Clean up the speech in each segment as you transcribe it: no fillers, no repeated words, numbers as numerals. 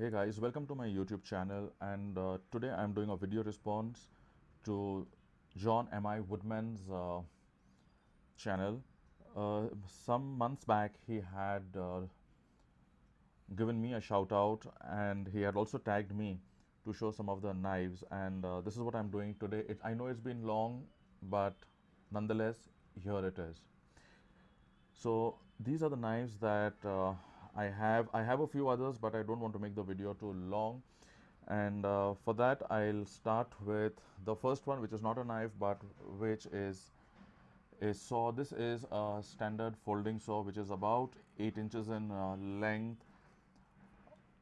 Hey guys, welcome to my YouTube channel, and today I'm doing a video response to John M.I. Woodman's channel. Some months back he had given me a shout out, and he had also tagged me to show some of the knives, and this is what I'm doing today. I know it's been long, but nonetheless here it is. So these are the knives that I have. I have a few others, but I don't want to make the video too long. And for that, I'll start with the first one, which is not a knife, but which is a saw. This is a standard folding saw, which is about 8 inches in length.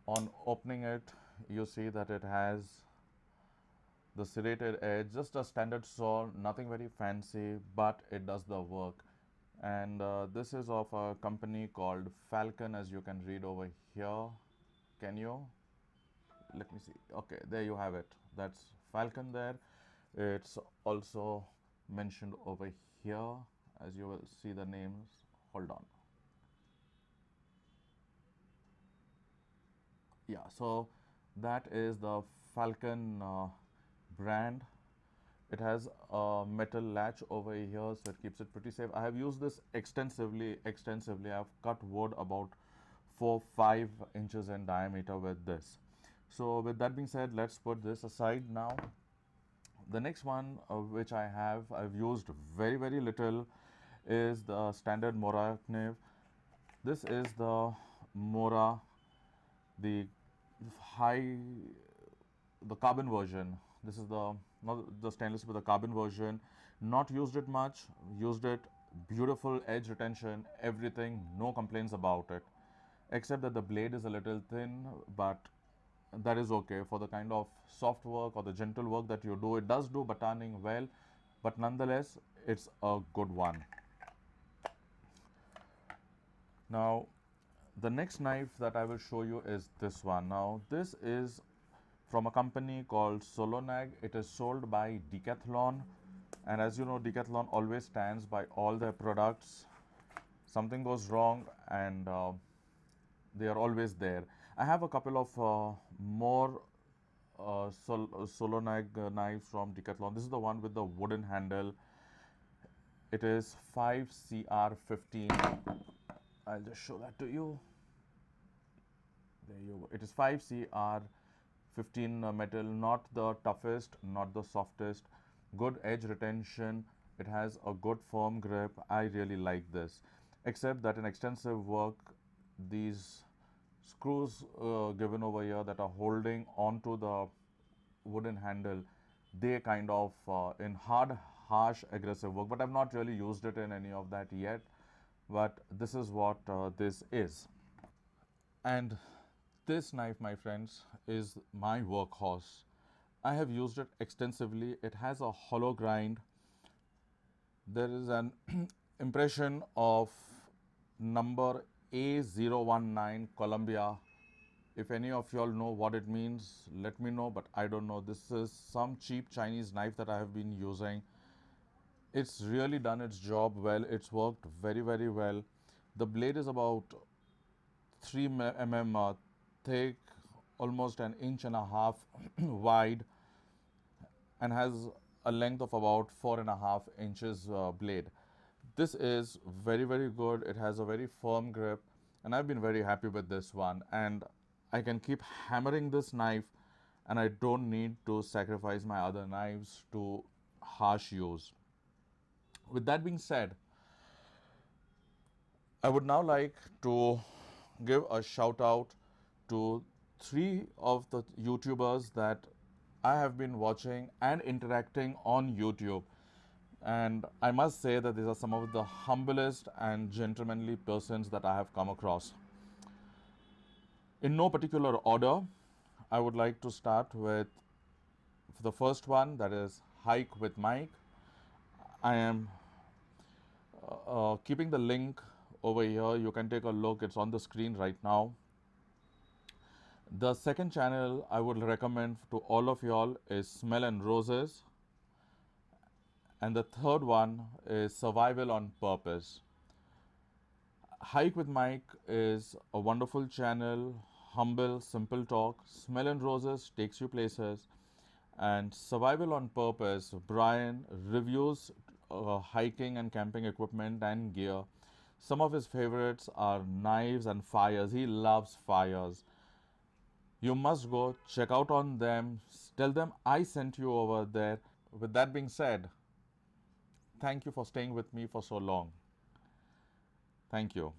On opening it, you see that it has the serrated edge, just a standard saw, nothing very fancy, but it does the work. And this is of a company called Falcon, as you can read over here. Can you? Let me see. Okay, there you have it. That's Falcon there. It's also mentioned over here, as you will see the names. Hold on. Yeah, so that is the Falcon brand. It has a metal latch over here, so it keeps it pretty safe. I have used this extensively. I've cut wood about 4-5 inches in diameter with this. So with that being said, let's put this aside now. The next one which I've used very little, is the standard Mora knife. This is the Mora, the high, the carbon version. This is the not the stainless, but the carbon version. Not used it much. Used it. Beautiful edge retention. Everything. No complaints about it, except that the blade is a little thin, but that is okay for the kind of soft work or the gentle work that you do. It does do batoning well, but nonetheless, it's a good one. Now, the next knife that I will show you is this one. Now, this is from a company called Saloon. It is sold by Decathlon, and as you know, Decathlon always stands by all their products. Something goes wrong, and they are always there. I have a couple of more Saloon knives from Decathlon. This is the one with the wooden handle. It is 5CR15. I'll just show that to you. There you go. It is 5CR15 metal, not the toughest, not the softest. Good edge retention. It has a good firm grip. I really like this, except that in extensive work, these screws given over here that are holding onto the wooden handle, they kind of in hard, harsh, aggressive work, but I've not really used it in any of that yet. But this is what this is. And this knife, my friends, is my workhorse. I have used it extensively. It has a hollow grind. There is an impression of number A019 Columbia. If any of y'all know what it means, let me know, but I don't know. This is some cheap Chinese knife that I have been using. It's really done its job well. It's worked very well. The blade is about 3 mm thick, almost an inch and a half wide, and has a length of about 4.5 inches blade. This is very good. It has a very firm grip, and I've been very happy with this one, and I can keep hammering this knife, and I don't need to sacrifice my other knives to harsh use. With that being said, I would now like to give a shout out to 3 of the YouTubers that I have been watching and interacting on YouTube. And I must say that these are some of the humblest and gentlemanly persons that I have come across. In no particular order, I would like to start with the first one, that is Hike with Mike. I am keeping the link over here. You can take a look. It's on the screen right now. The second channel I would recommend to all of y'all is Smell and Roses. And the third one is Survival on Purpose. Hike with Mike is a wonderful channel, humble, simple talk. Smell and roses takes you places. And survival on purpose. Brian reviews hiking and camping equipment and gear. Some of his favorites are knives and fires. He loves fires. You must go check out on them. Tell them I sent you over there. With that being said, thank you for staying with me for so long. Thank you.